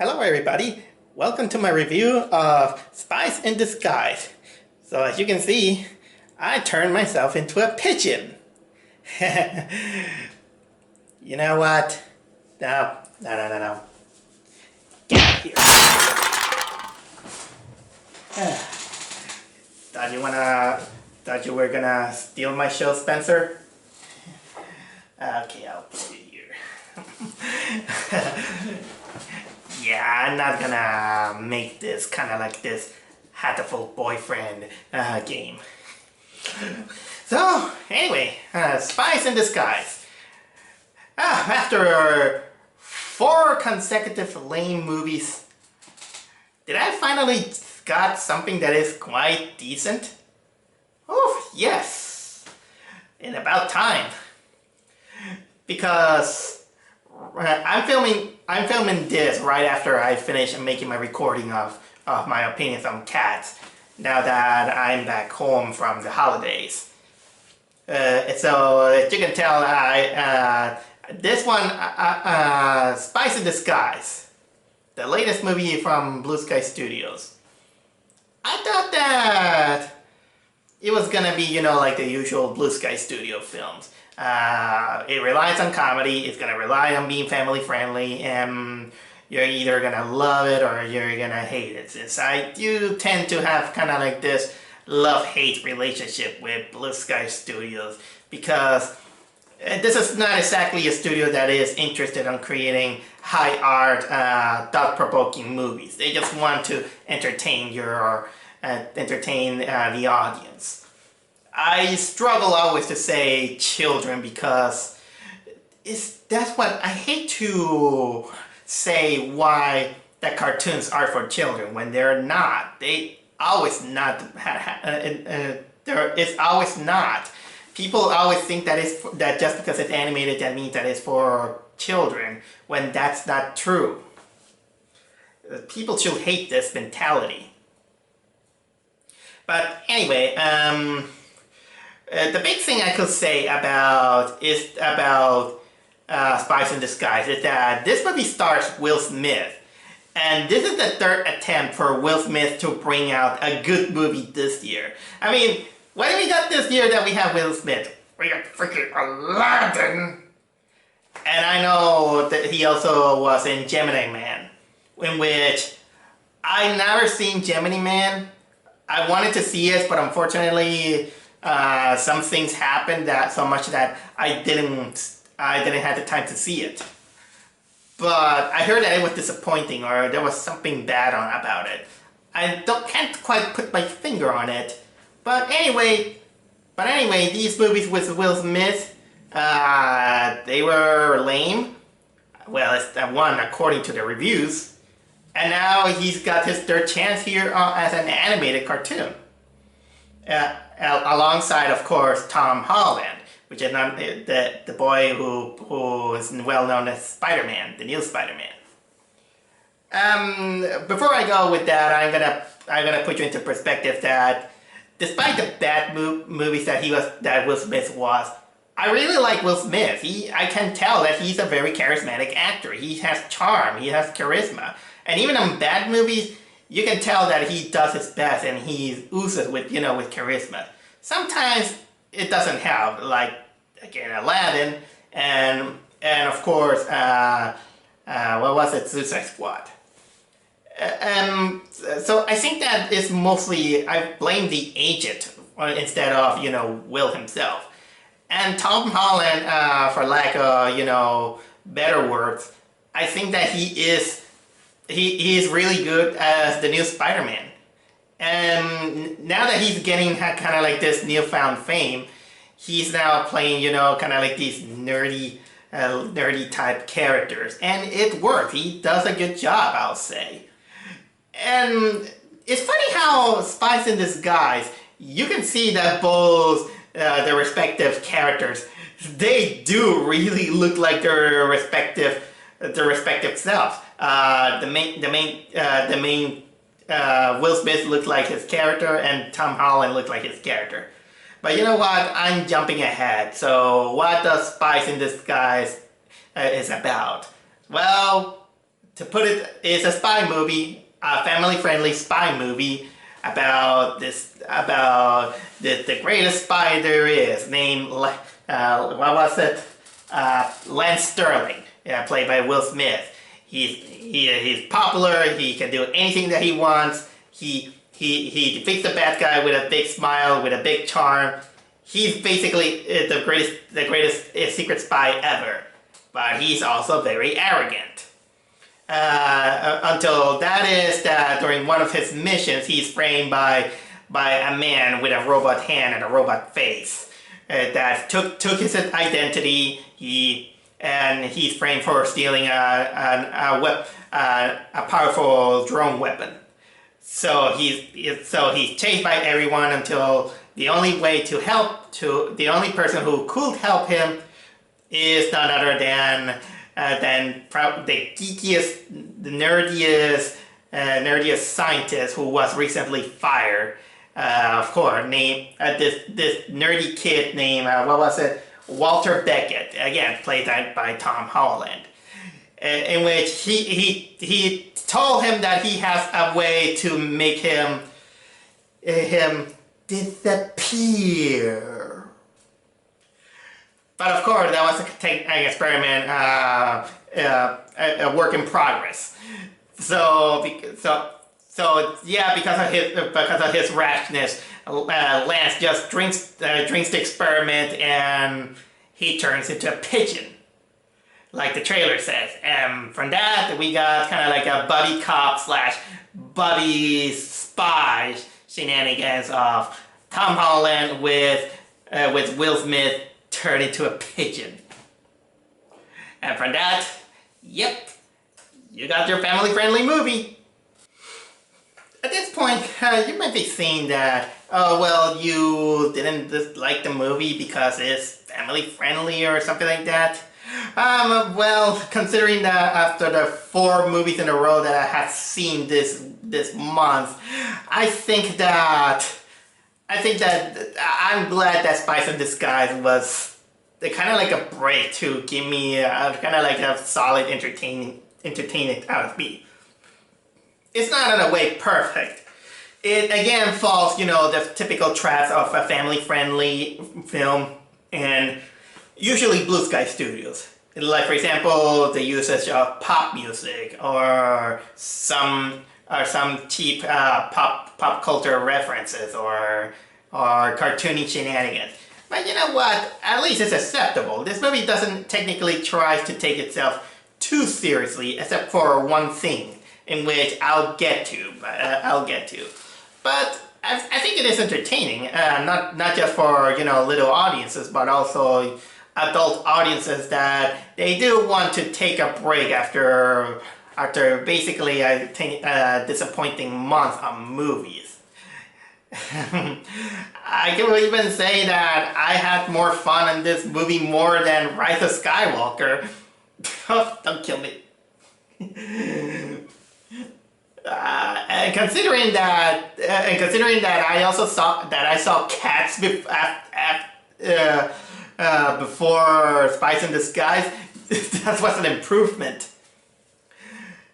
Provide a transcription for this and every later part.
Hello everybody, welcome to my review of Spies in Disguise. So as you can see, I turned myself into a pigeon. You know what? No. Get out of here. Thought you were gonna steal my show, Spencer? Okay, I'll put it here. Yeah, I'm not gonna make this kind of like this hatful boyfriend game. So, anyway, Spies in Disguise. After 4 consecutive lame movies, did I finally got something that is quite decent? Oh, yes. In about time. Because I'm filming this right after I finish making my recording of my opinions on cats, now that I'm back home from the holidays. So as you can tell, this one, Spies in Disguise, the latest movie from BlueSky Studios. I thought that it was gonna be, you know, like the usual BlueSky Studio films. It relies on comedy, it's gonna rely on being family friendly, and you're either gonna love it or you're gonna hate it. Since I do tend to have kind of like this love-hate relationship with BlueSky Studios, because this is not exactly a studio that is interested in creating high art, thought-provoking movies. They just want to entertain the audience. I struggle always to say children because that's what I hate to say, why that cartoons are for children when they're not. They always not. It's always not. People always think that just because it's animated that means that it's for children, when that's not true. People should hate this mentality. But anyway, the big thing I could say about Spies in Disguise is that this movie stars Will Smith, and this is the 3rd attempt for Will Smith to bring out a good movie this year. I mean, what do we got this year that we have Will Smith? We got freaking Aladdin! And I know that he also was in Gemini Man, in which I never seen Gemini Man. I wanted to see it, but unfortunately some things happened so much that I didn't have the time to see it. But I heard that it was disappointing, or there was something bad about it. I can't quite put my finger on it. But anyway, these movies with Will Smith, they were lame. Well, it's one according to the reviews. And now he's got his 3rd chance here as an animated cartoon. Alongside, of course, Tom Holland, which is not the boy who is well known as Spider-Man, the new Spider-Man. Before I go with that, I'm gonna put you into perspective that despite the bad movies that Will Smith was, I really like Will Smith. I can tell that he's a very charismatic actor. He has charm, he has charisma, and even in bad movies, you can tell that he does his best and he oozes with charisma. Sometimes it doesn't help, like again Aladdin and of course what was it, Suicide Squad. So I think that is mostly, I blame the agent instead of Will himself. And Tom Holland, for lack of better words, I think that he is really good as the new Spider-Man. And now that he's getting kind of like this newfound fame, he's now playing, kind of like these nerdy type characters. And it works. He does a good job, I'll say. And it's funny how Spies in Disguise, you can see that both the respective characters, they do really look like their respective selves. The main Will Smith looked like his character, and Tom Holland looked like his character. But you know what? I'm jumping ahead. So what does Spies in Disguise is about? Well, to put it, it's a spy movie, a family-friendly spy movie about the greatest spy there is, named what was it? Lance Sterling, played by Will Smith. He's popular. He can do anything that he wants. He defeats the bad guy with a big smile, with a big charm. He's basically the greatest secret spy ever. But he's also very arrogant. Until that is that during one of his missions, he's framed by a man with a robot hand and a robot face that took his identity. He's framed for stealing a powerful drone weapon. So he's chased by everyone until the only person who could help him is none other than the geekiest, the nerdiest scientist who was recently fired. Of course, named this nerdy kid named Walter Beckett, again played by Tom Holland, in which he told him that he has a way to make him disappear. But of course, that was an experiment, a work in progress. So yeah, because of his rashness, Lance just drinks the experiment and he turns into a pigeon, like the trailer says. And from that, we got kind of like a buddy cop / buddy spy shenanigans of Tom Holland with Will Smith turned into a pigeon. And from that, yep, you got your family-friendly movie. At this point, you might be saying that, oh well, you didn't dislike the movie because it's family-friendly or something like that. Well, considering that after the 4 movies in a row that I have seen this month, I think that I'm glad that Spies in Disguise was kind of like a break to give me kind of like a solid entertainment out of me. It's not in a way perfect. It again falls, the typical traps of a family-friendly film and usually BlueSky Studios. Like for example, the usage of pop music or some cheap pop culture references or cartoony shenanigans. But you know what? At least it's acceptable. This movie doesn't technically try to take itself too seriously, except for one thing, in which I'll get to. But I think it is entertaining, not just for little audiences, but also adult audiences that they do want to take a break after basically a disappointing month of movies. I can even say that I had more fun in this movie more than Rise of Skywalker. Don't kill me. And considering that I also saw Cats before Spies in Disguise, that was an improvement.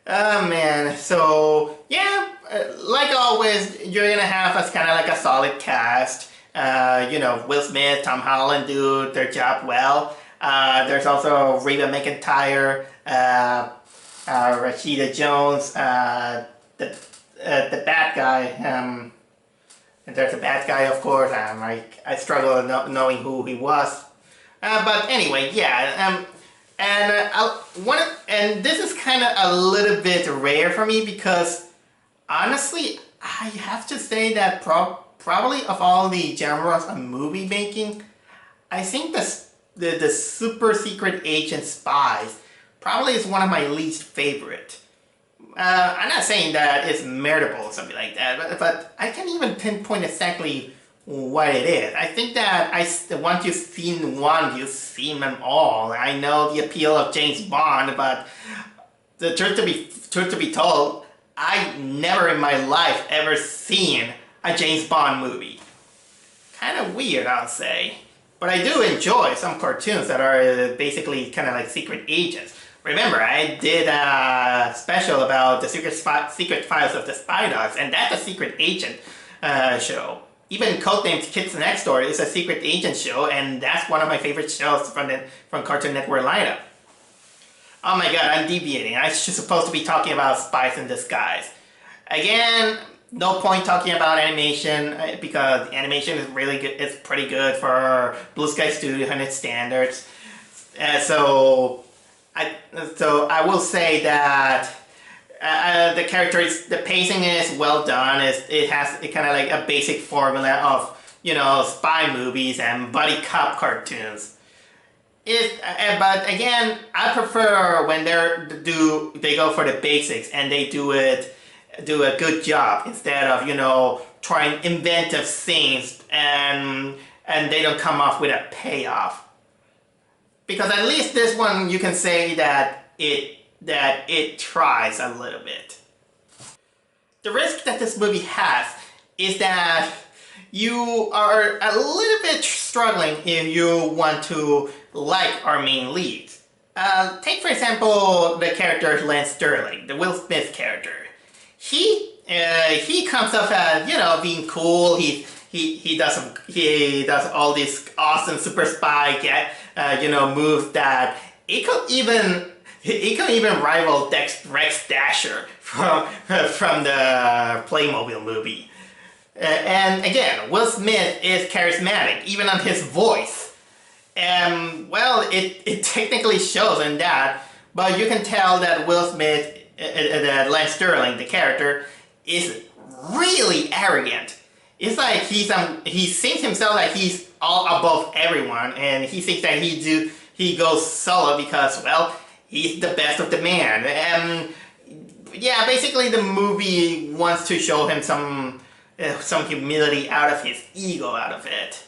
Oh man, so yeah, like always, you're gonna have us kind of like a solid cast. Will Smith, Tom Holland do their job well. There's also Reba McEntire, Rashida Jones, the bad guy. And there's a bad guy, of course. I struggle knowing who he was. But anyway, yeah. And this is kind of a little bit rare for me because honestly, I have to say that probably of all the genres of movie making, I think the super secret agent Spies probably is one of my least favorite. I'm not saying that it's meritable or something like that, but I can't even pinpoint exactly what it is. I think that once you've seen one, you've seen them all. I know the appeal of James Bond, but the truth to be told, I never in my life ever seen a James Bond movie. Kind of weird, I'll say. But I do enjoy some cartoons that are basically kind of like secret agents. Remember, I did special about the secret files of the Spy Dogs, and that's a secret agent show. Even codenamed Kids Next Door is a secret agent show, and that's one of my favorite shows from Cartoon Network lineup. Oh my god, I'm deviating. I'm supposed to be talking about Spies in Disguise. Again, no point talking about animation because animation is really good. It's pretty good for BlueSky Studio and its standards. So I will say that the pacing is well done. It has kind of like a basic formula of, you know, spy movies and buddy cop cartoons. But again, I prefer when they go for the basics and they do a good job instead of, you know, trying inventive things and they don't come off with a payoff. Because at least this one you can say that it tries a little bit. The risk that this movie has is that you are a little bit struggling if you want to like our main leads. Take for example the character Lance Sterling, the Will Smith character. He comes off as, you know, being cool. He does all these awesome super spy moves that he could even rival Rex Dasher from the Playmobil movie. And again, Will Smith is charismatic, even on his voice. And well, it technically shows in that, but you can tell that Will Smith, that Lance Sterling, the character, is really arrogant. It's like he thinks himself like he's all above everyone, and he thinks that he goes solo because, well, he's the best of the man. And yeah, basically the movie wants to show him some humility out of his ego out of it.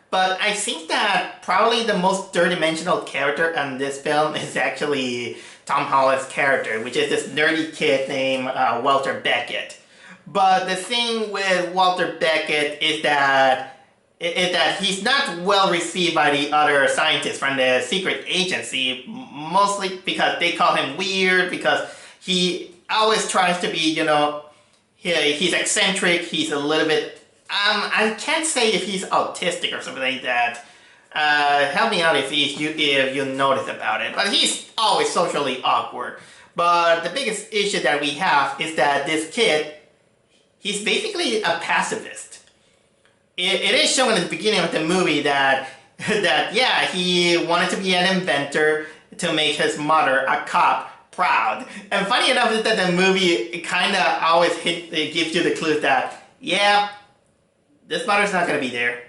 But I think that probably the most third-dimensional character in this film is actually Tom Holland's character, which is this nerdy kid named Walter Beckett. But the thing with Walter Beckett is that he's not well received by the other scientists from the secret agency, mostly because they call him weird, because he always tries to be, you know, he's eccentric, he's a little bit, I can't say if he's autistic or something like that. Help me out if you notice about it. But he's always socially awkward. But the biggest issue that we have is that this kid, he's basically a pacifist. It is shown in the beginning of the movie that yeah, he wanted to be an inventor to make his mother, a cop, proud. And funny enough is that the movie kind of always gives you the clue that, yeah, this mother's not going to be there.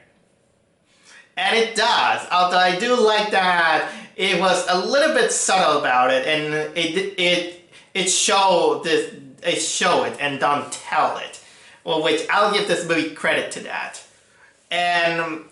And it does, although I do like that it was a little bit subtle about it, and it show it and don't tell it. Well, which I'll give this movie credit to that. And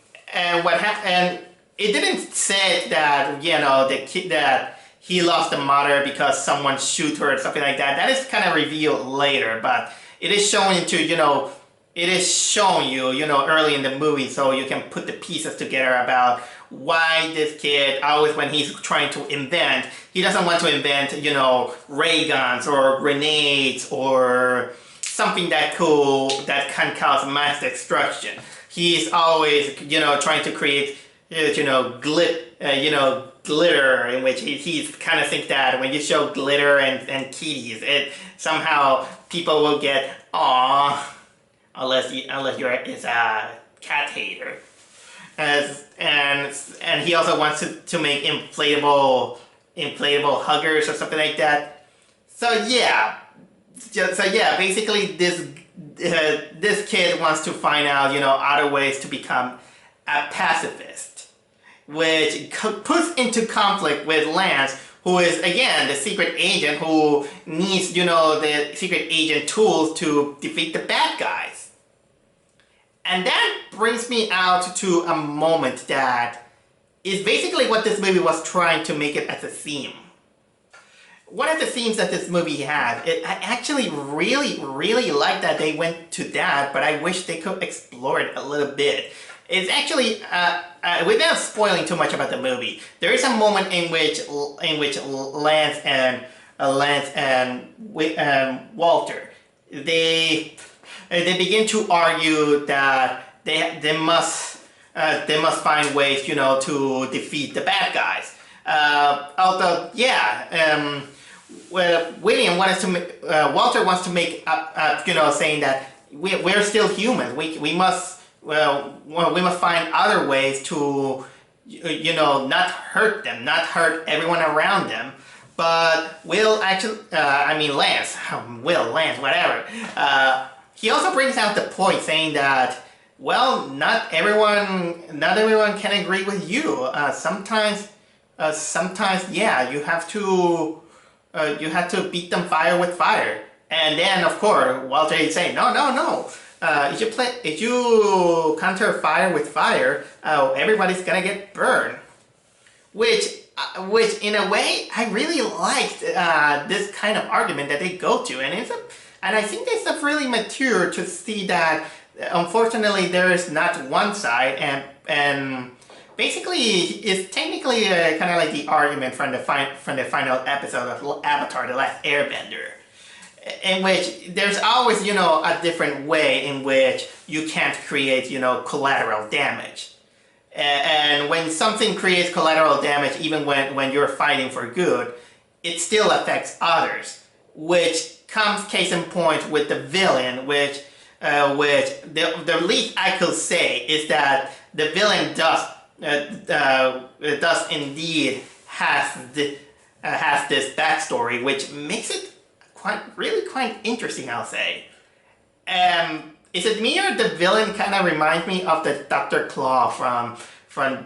what happened? And it didn't say that, you know, that he lost the mother because someone shoot her or something like that. That is kind of revealed later, but it is showing to, you know, it is showing you, you know, early in the movie, so you can put the pieces together about why this kid, always when he's trying to invent, he doesn't want to invent, you know, ray guns or grenades or something that can cause mass destruction. He's always, you know, trying to create, you know, glitter, in which he's kind of think that when you show glitter and kitties, it somehow people will get aw. Unless you're a cat hater, and he also wants to make inflatable huggers or something like that. So yeah, basically this kid wants to find out, you know, other ways to become a pacifist, which puts into conflict with Lance, who is again the secret agent who needs, you know, the secret agent tools to defeat the bad guys. And that brings me out to a moment that is basically what this movie was trying to make it as a theme. One of the themes that this movie had, I actually really like that they went to that, but I wish they could explore it a little bit. It's actually, without spoiling too much about the movie, there is a moment in which Lance and Lance and Walter. They begin to argue that they must find ways, to defeat the bad guys. Although, yeah, William Walter wants to make up, saying that we're still humans. We must find other ways to, not hurt them, not hurt everyone around them. But Lance, whatever. He also brings out the point saying that, well, not everyone can agree with you. Sometimes, yeah, you have to beat them fire with fire. And then, of course, Walter is saying, no. If you counter fire with fire, everybody's gonna get burned. Which in a way, I really liked this kind of argument that they go to, and I think it's really mature to see that. Unfortunately, there is not one side, and basically, it's technically kind of like the argument from the final episode of Avatar: The Last Airbender, in which there's always a different way in which you can't create collateral damage, and when something creates collateral damage, even when you're fighting for good, it still affects others, which comes case in point with the villain, which the least I could say is that the villain does indeed has this backstory, which makes it really quite interesting, I'll say. Is it me or the villain kind of reminds me of the Dr. Claw from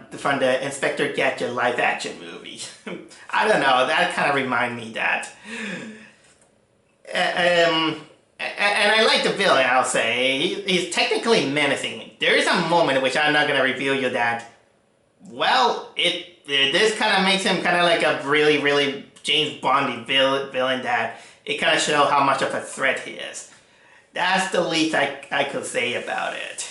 the Inspector Gadget live action movie? I don't know, that kind of reminds me that. And I like the villain, I'll say. He's technically menacing. There is a moment in which I'm not going to reveal you that, well, this kind of makes him kind of like a really, really James Bondy villain that it kind of shows how much of a threat he is. That's the least I could say about it.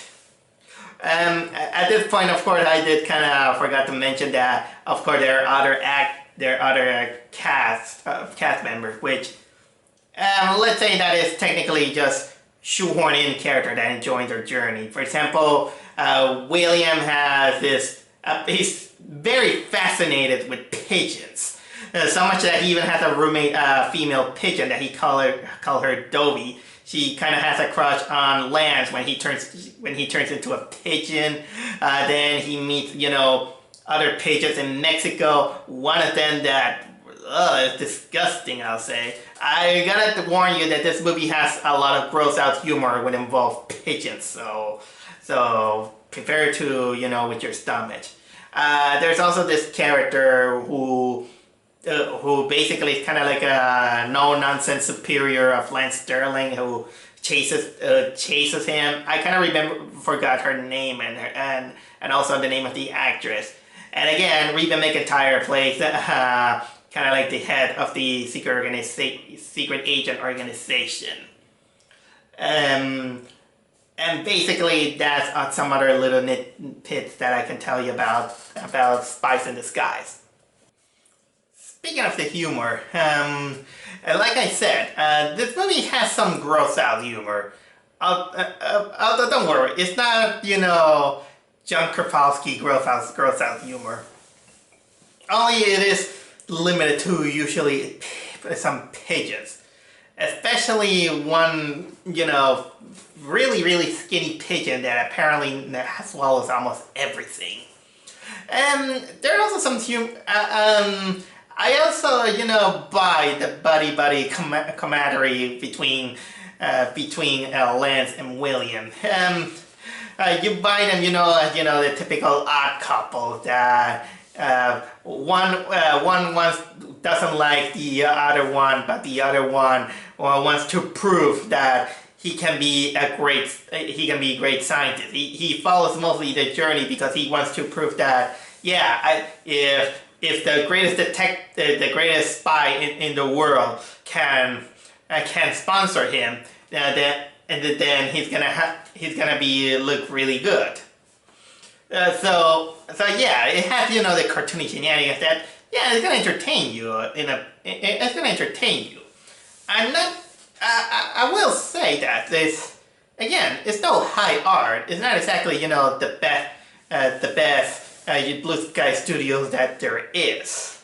At this point, of course, I did kind of forgot to mention that, of course, there are other cast members, which... let's say that is technically just shoehorn in character that joins their journey. For example, William has this, he's very fascinated with pigeons. So much that he even has a roommate, female pigeon that he call her Dovey. She kind of has a crush on Lance when he turns into a pigeon. Then he meets, other pigeons in Mexico. One of them that it's disgusting, I'll say. I gotta warn you that this movie has a lot of gross out humor when involved pigeons, so prepare to, with your stomach. There's also this character who basically is kind of like a no-nonsense superior of Lance Sterling who chases him. I kind of forgot her name and also the name of the actress. And again, Reba McEntire plays kind of like the head of the secret agent organization. And basically that's some other little nitpicks that I can tell you about Spies in Disguise. Speaking of the humor, like I said, this movie has some gross out humor. Although don't worry, it's not, John Krapowski gross out humor. Only it is limited to usually some pigeons. Especially one, really, really skinny pigeon that apparently swallows almost everything. And there are also some humor. I also, buy the buddy camaraderie between Lance and William. You buy them, the typical odd couple that one doesn't like the other one, but the other one wants to prove that he can be a great scientist. He follows mostly the journey because he wants to prove that, if the greatest spy in the world can sponsor him, then he's gonna look really good. So yeah, it has the cartoony shenanigans that yeah, it's gonna entertain you it's gonna entertain you. I'm not. I will say that this again. It's no high art. It's not exactly the best Blue Sky Studios that there is.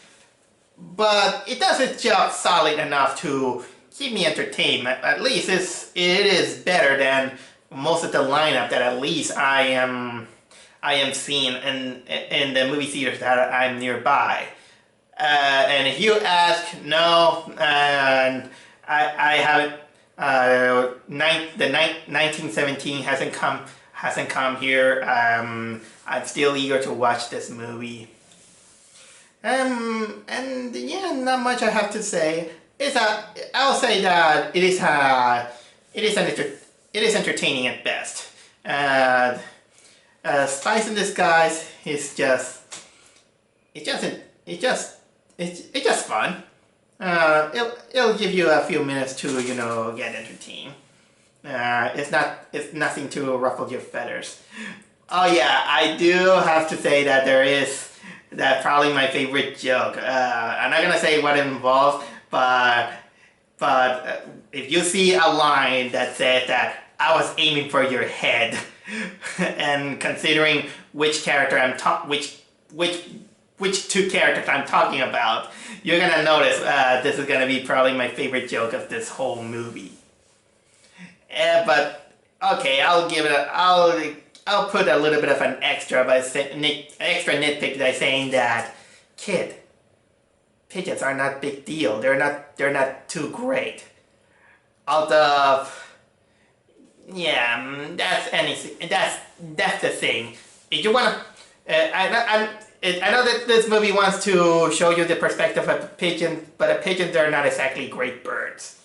But it does its job solid enough to keep me entertained. At least it is better than most of the lineup that at least I am seeing in the movie theaters that I'm nearby. And if you ask, no, and I haven't. The 1917 hasn't come here. I'm still eager to watch this movie. And yeah, not much I have to say. I'll say that it is entertaining at best. Spies in Disguise is it's just fun. It'll give you a few minutes to get entertained. It's nothing to ruffle your feathers. Oh yeah, I do have to say that that's probably my favorite joke. I'm not gonna say what it involves, but if you see a line that says that I was aiming for your head, and considering which character which two characters I'm talking about, you're gonna notice this is gonna be probably my favorite joke of this whole movie. But okay, I'll put a little bit of an extra nitpick by saying that, kid, pigeons are not big deal. They're not too great. Although, yeah, that's the thing. If you wanna, I know that this movie wants to show you the perspective of a pigeon, but pigeons are not exactly great birds.